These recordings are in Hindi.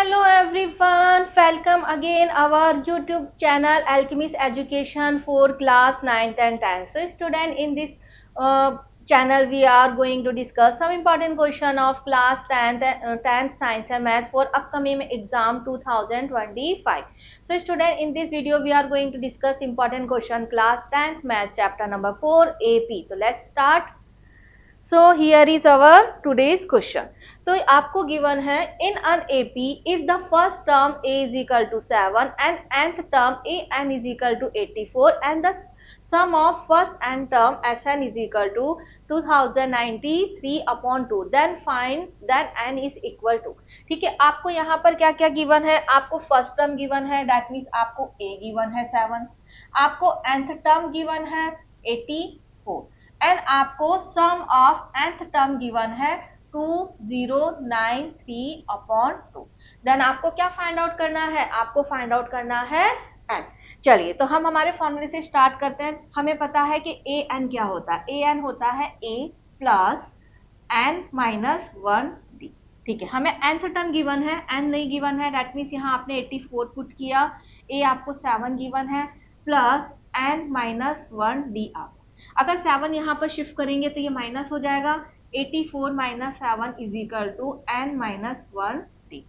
Hello everyone, welcome again our YouTube channel Alchemist Education for class 9th and 10th. So student, in this channel we are going to discuss some important question of class 10th, 10th science and maths for upcoming exam 2025. So student, in this video we are going to discuss important question class 10th maths chapter number 4 AP. So let's start. So here is our today's question. तो आपको गिवन है in an AP if the first term a is equal to 7 and nth term a n is equal to 84 and the sum of first n term S n is equal to 2093 upon 2 then find then n is equal to. ठीक है, आपको यहाँ पर क्या क्या गिवन है? आपको फर्स्ट टर्म गिवन है, दैट मीन्स आपको ए गिवन है 7, आपको nth टर्म गिवन है 84 एंड आपको सम ऑफ nth टर्म गिवन है 2093 अपॉन 2। देन आपको क्या फाइंड आउट करना है? आपको फाइंड आउट करना है n। चलिए, तो हम हमारे फॉर्मूले से स्टार्ट करते हैं। हमें पता है कि ए एन क्या होता है? ए एन होता है ए प्लस एन माइनस 1 डी। ठीक है, हमें nth टर्म गिवन है, n नहीं गिवन है, दैट मीन्स यहाँ आपने 84 पुट किया, ए आपको 7 गिवन है प्लस n माइनस 1 डी। आप अगर 7 यहाँ पर शिफ्ट करेंगे तो ये माइनस हो जाएगा, 84 minus 7 is equal to n minus 1 D.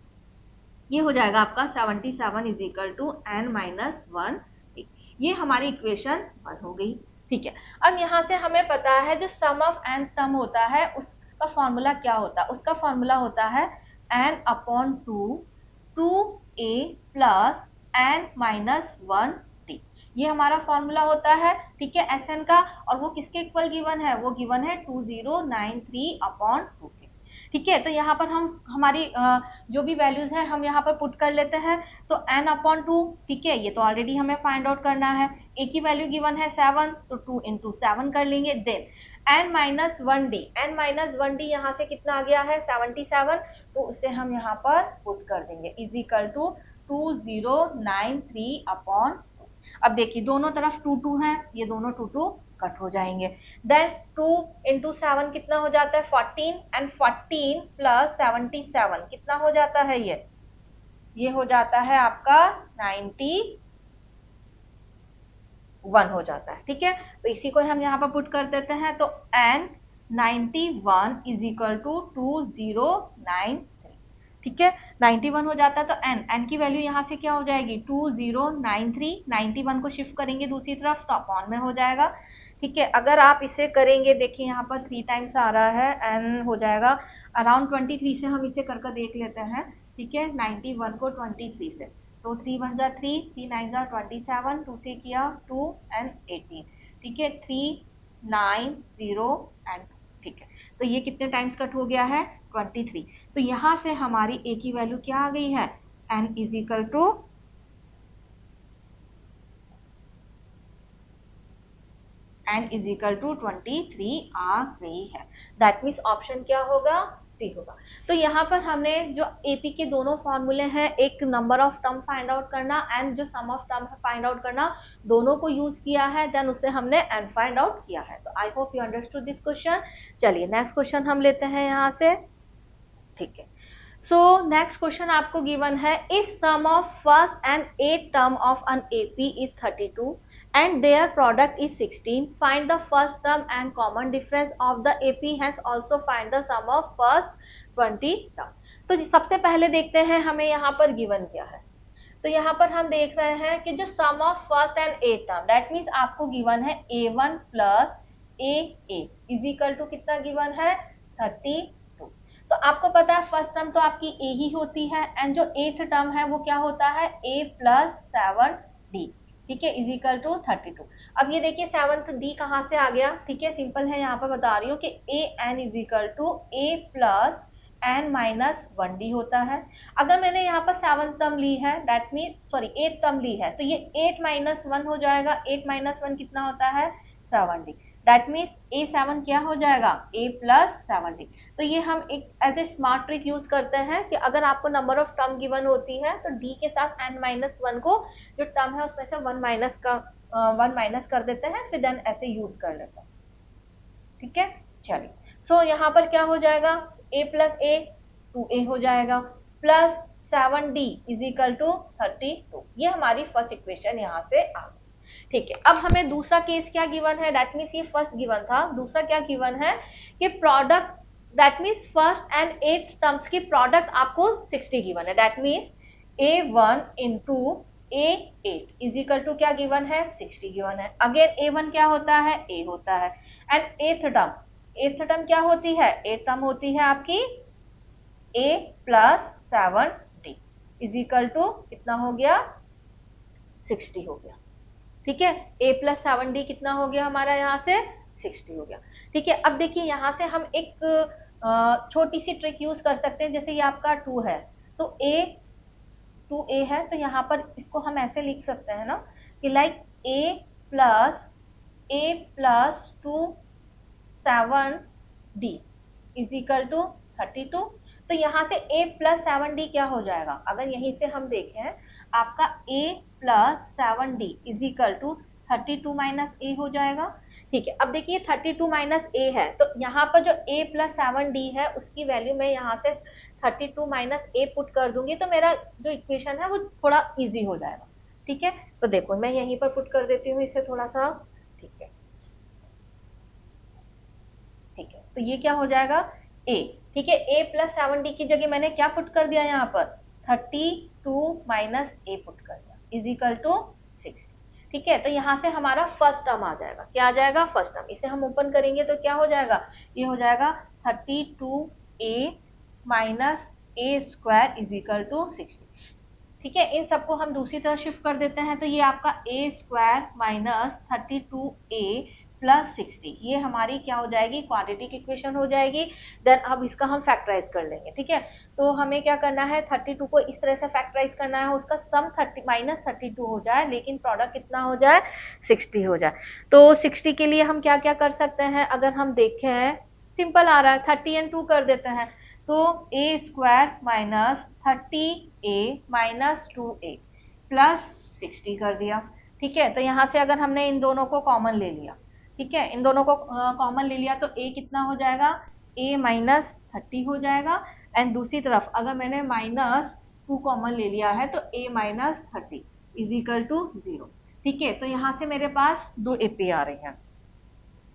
ये हो जाएगा आपका 77 is equal to n minus 1 D. ये हमारी इक्वेशन 1 हो गई। ठीक है, अब यहाँ से हमें पता है जो सम ऑफ n टर्म होता है उसका फॉर्मूला क्या होता है? उसका फॉर्मूला होता है n upon 2 a plus n minus 1। ये हमारा फॉर्मूला होता है। ठीक है, एस एन का, और वो किसके इक्वल गिवन है? वो गिवन है 2093 अपॉन 2 के। ठीक है, तो यहाँ पर हम हमारी जो भी वैल्यूज है हम यहाँ पर पुट कर लेते हैं। तो n अपॉन 2, ठीक है, ये तो ऑलरेडी हमें फाइंड आउट करना है। ए की वैल्यू गिवन है 7, तो 2 इंटू 7 कर लेंगे। Then n minus 1 D, n minus 1 D यहाँ से कितना आ गया है? 77, तो उसे हम यहाँ पर पुट कर देंगे इज इक्वल टू 2093 अपॉन। अब देखिए दोनों तरफ 2 है, ये दोनों 2 कट हो जाएंगे। देन 2 इंटू 7 कितना हो जाता है? 14 एंड 14 प्लस 77 कितना हो जाता है? ये हो जाता है आपका 91 हो जाता है। ठीक है, तो इसी को हम यहाँ पर पुट कर देते हैं। तो n 91 इज इक्वल टू 2093। ठीक है, 91 हो जाता है, तो n की वैल्यू यहाँ से क्या हो जाएगी? 2093, 91 को शिफ्ट करेंगे दूसरी तरफ तो अपॉन में हो जाएगा। ठीक है, अगर आप इसे करेंगे, देखिए यहाँ पर 3 टाइम्स आ रहा है, n हो जाएगा अराउंड 23 से हम इसे करके देख लेते हैं। ठीक है, 91 को 23 से, तो 3 1 जा 3, 3 9 जा 27, 2 से किया 2 एंड 18। ठीक है, 3 9 0 एंड। ठीक है, तो ये कितने टाइम्स कट हो गया है? 23। तो यहां से हमारी a की वैल्यू क्या आ गई है? n is equal to n is equal to 23 आ गई है। दैट मीन्स ऑप्शन क्या होगा? सी होगा। तो यहाँ पर हमने जो एपी के दोनों फॉर्मूले हैं, एक number of term find out करना एंड जो sum of term find out करना, दोनों को यूज किया है। देन उससे हमने एन फाइंड आउट किया है। तो I hope you understood this question. चलिए नेक्स्ट क्वेश्चन हम लेते हैं यहाँ से। ठीक है, सो नेक्स्ट क्वेश्चन आपको गिवन है if sum of first and eight term of an AP is 32 and their product is 16, find the first term and common difference of the AP, hence also find the sum of first 20 term। तो सबसे पहले देखते हैं हमें यहाँ पर गिवन क्या है। तो यहाँ पर हम देख रहे हैं कि जो sum of first and eight term, that means आपको गिवन है A1 plus a is equal to कितना गिवन है? 32। तो आपको पता है फर्स्ट टर्म तो आपकी ए ही होती है एंड जो एथ टर्म है वो क्या होता है? ए प्लस 7d। ठीक है, इज इक्वल टू 32। अब ये देखिए 7th डी कहाँ से आ गया? ठीक है, सिंपल है, यहाँ पर बता रही हूँ कि a n is equal to a plus n minus 1d होता है। अगर मैंने यहाँ पर 7th टर्म ली है, that mean sorry 8th term ली है, तो ये 8 माइनस 1 हो जाएगा। 8 माइनस 1 कितना होता है? 7d। दैट मीन्स A7 क्या हो जाएगा? A plus 7d। तो ये हम एक as a smart trick use करते हैं कि अगर आपको नंबर ऑफ टर्म गिवन होती है तो d के साथ n माइनस 1 को जो टर्म है उसमें से 1 माइनस कर देते हैं, फिर देन ऐसे यूज कर लेते हैं। ठीक है, चलिए सो यहाँ पर क्या हो जाएगा? a प्लस ए 2a हो जाएगा, plus 7d is equal to 32। ये हमारी फर्स्ट इक्वेशन यहाँ से आ गई। ठीक है, अब हमें दूसरा केस क्या गिवन है, दैट मीन्स ये फर्स्ट गिवन था, दूसरा क्या गिवन है कि product, that means first and 8 terms की प्रोडक्ट आपको 60 गिवन है, that means a1 into a8 is equal to क्या गिवन है, 60 गिवन है। अगेन a1 क्या होता है, a होता है, एंड एथ टर्म क्या होती है, एथ टर्म होती है आपकी a plus 7d is equal to कितना हो गया, 60 हो गया। ठीक है, a प्लस 7d कितना हो गया हमारा यहाँ से, 60 हो गया। ठीक है, अब देखिए यहाँ से हम एक छोटी सी ट्रिक यूज कर सकते हैं, जैसे ये आपका 2 है तो a है, तो यहाँ पर इसको हम ऐसे लिख सकते हैं ना कि like a plus 2 7d is equal to 32। तो यहाँ से a प्लस 7d क्या हो जाएगा, अगर यहीं से हम देखें आपका a plus 7d is equal to 32 minus a हो जाएगा। ठीक है, अब देखिए 32 माइनस a है, तो यहाँ पर जो a प्लस 7d है उसकी वैल्यू मैं यहाँ से 32 माइनस a पुट कर दूंगी, तो मेरा जो इक्वेशन है वो थोड़ा इजी हो जाएगा। ठीक है, तो देखो मैं यहीं पर पुट कर देती हूँ इसे थोड़ा सा। ठीक है, ठीक है, तो ये क्या हो जाएगा a। ठीक है, a प्लस 7d की जगह मैंने क्या पुट कर दिया यहाँ पर, 32 माइनस a पुट कर दिया इज इक्वल टू 60। ठीक है, तो यहाँ से हमारा फर्स्ट टर्म आ जाएगा, क्या आ जाएगा, फर्स्ट टर्म। इसे हम ओपन करेंगे तो क्या हो जाएगा, ये हो जाएगा 32a minus a square is equal to 60। ठीक है, इन सबको हम दूसरी तरफ शिफ्ट कर देते हैं, तो ये आपका a square minus 32a plus 60 ये हमारी क्या हो जाएगी, क्वाड्रेटिक इक्वेशन हो जाएगी। देन अब इसका हम फैक्टराइज कर लेंगे। ठीक है, तो हमें क्या करना है, 32 को इस तरह से फैक्टराइज करना है, उसका सम 30 माइनस 32 हो जाए, लेकिन प्रोडक्ट कितना हो जाए, 60 हो जाए। तो 60 के लिए हम क्या क्या कर सकते हैं, अगर हम देखें सिंपल आ रहा है, 30 एंड 2 कर देते हैं, तो a square minus 30a minus 2a plus 60 कर दिया। ठीक है, तो यहाँ से अगर हमने इन दोनों को कॉमन ले लिया, ठीक है, इन दोनों को कॉमन ले लिया, तो a कितना हो जाएगा, a माइनस 30 हो जाएगा, एंड दूसरी तरफ अगर मैंने माइनस 2 कॉमन ले लिया है तो a minus 30 is equal to 0। ठीक है, तो यहाँ से मेरे पास दो AP आ रही हैं।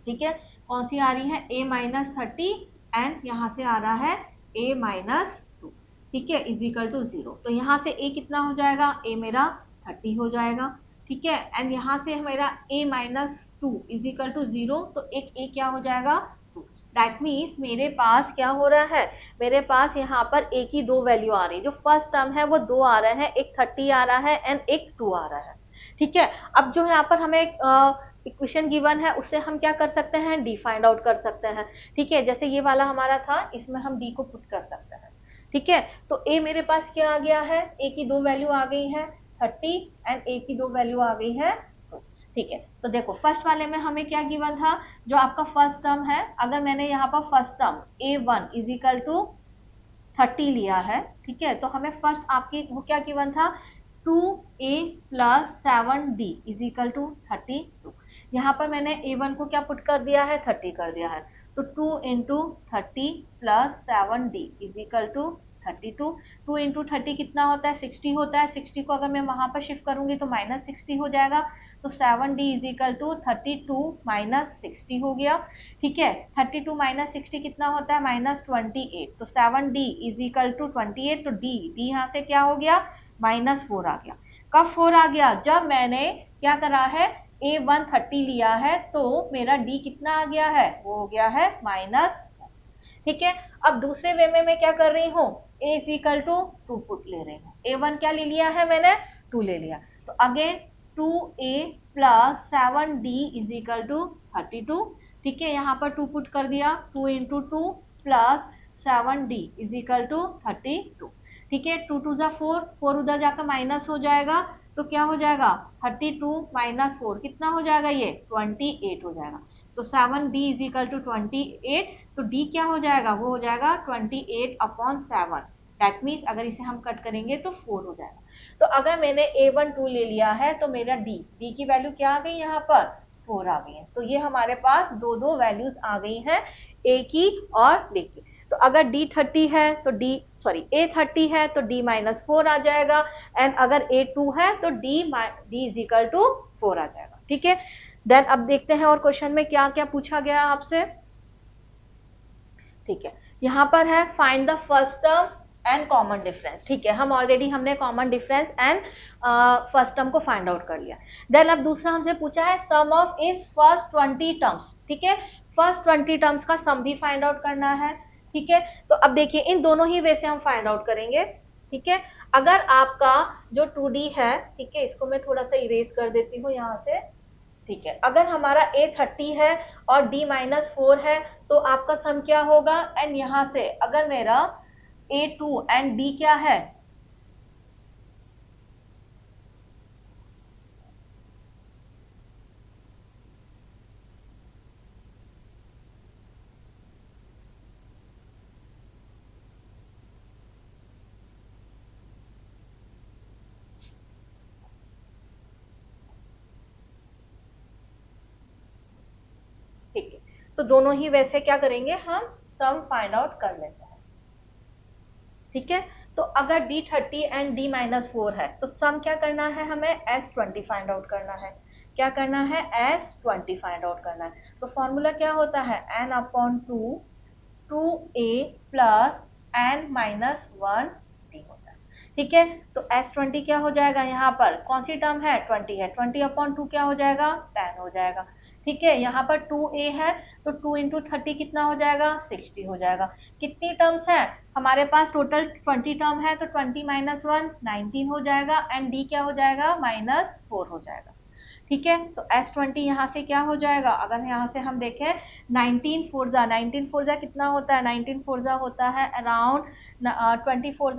ठीक है, कौन सी आ रही है, a माइनस 30 एंड यहाँ से आ रहा है a माइनस 2। ठीक है, इज इक्वल टू 0। तो यहाँ से a कितना हो जाएगा, a मेरा 30 हो जाएगा। ठीक है, एंड यहाँ से मेरा a minus 2 is equal to 0, तो एक a क्या हो जाएगा, 2। दैट मीन्स मेरे पास क्या हो रहा है, मेरे पास यहाँ पर a की दो वैल्यू आ रही है, जो फर्स्ट टर्म है वो 2 आ रहे हैं, एक 30 आ रहा है एंड एक 2 आ रहा है। ठीक है, अब जो यहाँ पर हमें इक्वेशन गिवन है उससे हम क्या कर सकते हैं, डी फाइंड आउट कर सकते हैं। ठीक है, जैसे ये वाला हमारा था, इसमें हम डी को पुट कर सकते हैं। ठीक है, तो ए मेरे पास क्या आ गया है, ए की दो वैल्यू आ गई है 30 एंड ए की दो वैल्यू आ गई है 2। ठीक है, तो देखो फर्स्ट वाले में हमें क्या गिवन था, जो आपका फर्स्ट टर्म है, अगर मैंने यहाँ पर first term a1 is equal to 30 लिया है, ठीक है, तो हमें फर्स्ट आपकी वो क्या गिवन था, 2a plus 7d is equal to 32। यहाँ पर मैंने a1 को क्या पुट कर दिया है, 30 कर दिया है, तो 2 into 30 plus 7d is equal to 32। 2 into 30 कितना होता है, 60 होता है। 60 को अगर मैं वहां पर शिफ्ट करूंगी तो माइनस 60 हो जाएगा, तो 7d is equal to 32 minus 60 हो गया। ठीक है, 32 माइनस 60 कितना होता है, माइनस 28, तो 7d इज इक्वल टू 28, तो d यहाँ से क्या हो गया, माइनस 4 आ गया। कब 4 आ गया, जब मैंने क्या करा है, a1 30 लिया है, तो मेरा d कितना आ गया है, वो हो गया है माइनस। ठीक है, अब दूसरे वे में मैं क्या कर रही हूँ, a is equal to 2 put ले रही हूँ, a1 क्या ले लिया है मैंने, 2 ले लिया, तो again 2a plus 7d is equal to 32। ठीक है, यहाँ पर 2 पुट कर दिया, 2 into 2 plus 7d is equal to 32। ठीक है, 2 टू जा 4, 4 उधर जाकर माइनस हो जाएगा, तो क्या हो जाएगा, 32 माइनस 4 कितना हो जाएगा, ये 28 हो जाएगा, तो 7d इज इक्वल टू 28, तो d क्या हो जाएगा, वो हो जाएगा 28 अपॉन 7। दैट मीन्स अगर इसे हम कट करेंगे तो 4 हो जाएगा। तो अगर मैंने a1 2 ले लिया है, तो मेरा d की वैल्यू क्या आ गई, यहाँ पर 4 आ गई है। तो ये हमारे पास दो दो वैल्यूज आ गई हैं, a की और d की। तो अगर D30 है तो A30 है तो D-4 आ जाएगा, एंड अगर A2 है तो D=4 आ जाएगा। ठीक है, देन अब देखते हैं और क्वेश्चन में क्या क्या पूछा गया आपसे। ठीक है, यहाँ पर है find the first term and common difference. ठीक है, हमने common difference and first term को फाइंड आउट कर लिया। देन अब दूसरा हमसे पूछा है सम ऑफ इज फर्स्ट 20 टर्म्स। ठीक है, फर्स्ट 20 टर्म्स का सम भी फाइंड आउट करना है। ठीक है, तो अब देखिए इन दोनों ही वे से हम फाइंड आउट करेंगे। ठीक है, अगर आपका जो 2D है, ठीक है, इसको मैं थोड़ा सा इरेज कर देती हूँ यहाँ से। ठीक है, अगर हमारा A30 है और D-4 है तो आपका सम क्या होगा, एंड यहां से अगर मेरा A2 एंड D क्या है, ठीक है, तो दोनों ही वैसे क्या करेंगे, हम सम फाइंड आउट कर लेते हैं। ठीक है, तो अगर D30 एंड D-4 है तो सम क्या करना है, हमें S20 फाइंड आउट करना है। क्या करना है, S20 फाइंड आउट करना है। तो फॉर्मूला क्या होता है, n/2 2a plus n-1 d होता है। ठीक है, तो S20 क्या हो जाएगा, यहाँ पर कौन सी टर्म है, 20 है, 20/2 क्या हो जाएगा, 10 हो जाएगा। ठीक है, यहाँ पर 2a है तो 2 इंटू 30 कितना हो जाएगा, 60 हो जाएगा। कितनी टर्म्स है हमारे पास, टोटल 20 टर्म है, तो 20-1 19 हो जाएगा, एंड d क्या हो जाएगा, -4 हो जाएगा। ठीक है, तो S20 यहाँ से क्या हो जाएगा, अगर यहाँ से हम देखें 19 फोर जा कितना होता है, 19 फोर होता है अराउंड 20 फोर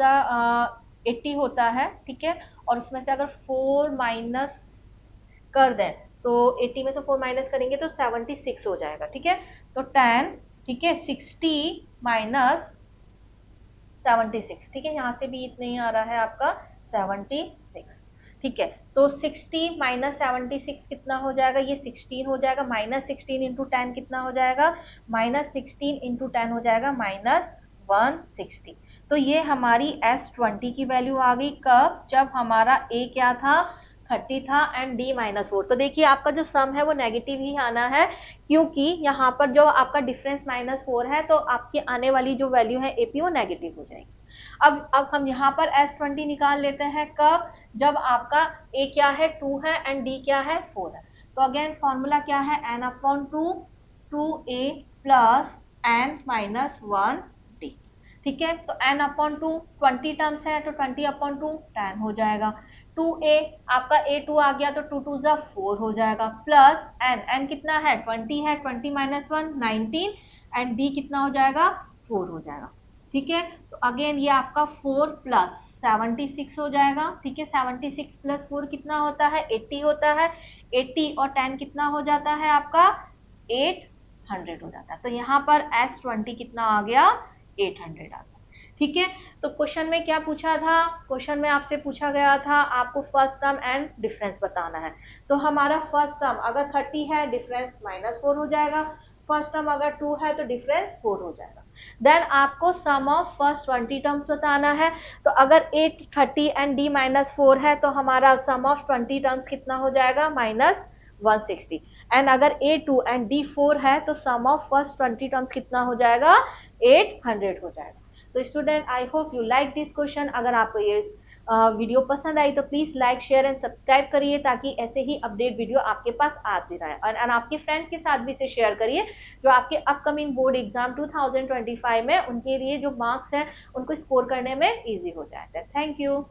80 होता है। ठीक है, और उसमें से अगर 4 माइनस कर दें तो 80 में से 4 माइनस करेंगे तो 76 हो जाएगा। ठीक है, तो 10, ठीक है, 60 माइनस 76। ठीक है, यहाँ से भी इतना ही आ रहा है आपका 76। ठीक है, तो 60 माइनस 76 कितना हो जाएगा, ये 16 हो जाएगा, -16 इंटू 10 कितना हो जाएगा, -16 इंटू 10 हो जाएगा -160। तो ये हमारी S20 की वैल्यू आ गई, कब, जब हमारा A क्या था, 30 था, एंड D-4। तो देखिए आपका जो सम है वो नेगेटिव ही आना है, क्योंकि यहाँ पर जो आपका डिफरेंस -4 है तो आपकी आने वाली जो वैल्यू है AP वो नेगेटिव हो जाएगी। अब हम यहाँ पर S20 निकाल लेते हैं, कब, जब आपका A क्या है, 2 है, एंड D क्या है, 4 है। तो अगेन फॉर्मूला क्या है, n/2 2a plus n-1 d। ठीक है, तो n/2 20 टर्म्स है तो 20/2 10 हो जाएगा। 2a, आपका A2 आ गया तो 2 2 जा 4 हो जाएगा, प्लस n कितना है, 20 है, 20-1 19, एंड d कितना हो जाएगा, 4 हो जाएगा। ठीक है, तो अगेन ये आपका 4 प्लस 76 हो जाएगा। ठीक है, 76 प्लस 4 कितना होता है, 80 होता है, 80 और 10 कितना हो जाता है आपका, 800 हो जाता है। तो यहाँ पर S20 कितना आ गया, 800 आ गया। ठीक है, तो क्वेश्चन में क्या पूछा था, क्वेश्चन में आपसे पूछा गया था आपको फर्स्ट टर्म एंड डिफरेंस बताना है। तो हमारा फर्स्ट टर्म अगर 30 है, डिफरेंस -4 हो जाएगा, फर्स्ट टर्म अगर 2 है तो डिफरेंस 4 हो जाएगा। देन आपको सम ऑफ फर्स्ट 20 टर्म्स बताना है। तो अगर A30 एंड D-4 है तो हमारा सम ऑफ 20 टर्म्स कितना हो जाएगा, -160। एंड अगर A2 एंड D4 है तो सम ऑफ फर्स्ट 20 टर्म्स कितना हो जाएगा, 800 हो जाएगा। तो student, I hope you like this question. अगर आपको ये वीडियो पसंद आई तो please like, share and subscribe करिए, ताकि ऐसे ही अपडेट वीडियो आपके पास आती रहे, और आपके फ्रेंड्स के साथ भी इसे शेयर करिए जो आपके अपकमिंग बोर्ड एग्जाम 2025 में उनके लिए जो मार्क्स है उनको स्कोर करने में इजी हो जाता है। Thank you.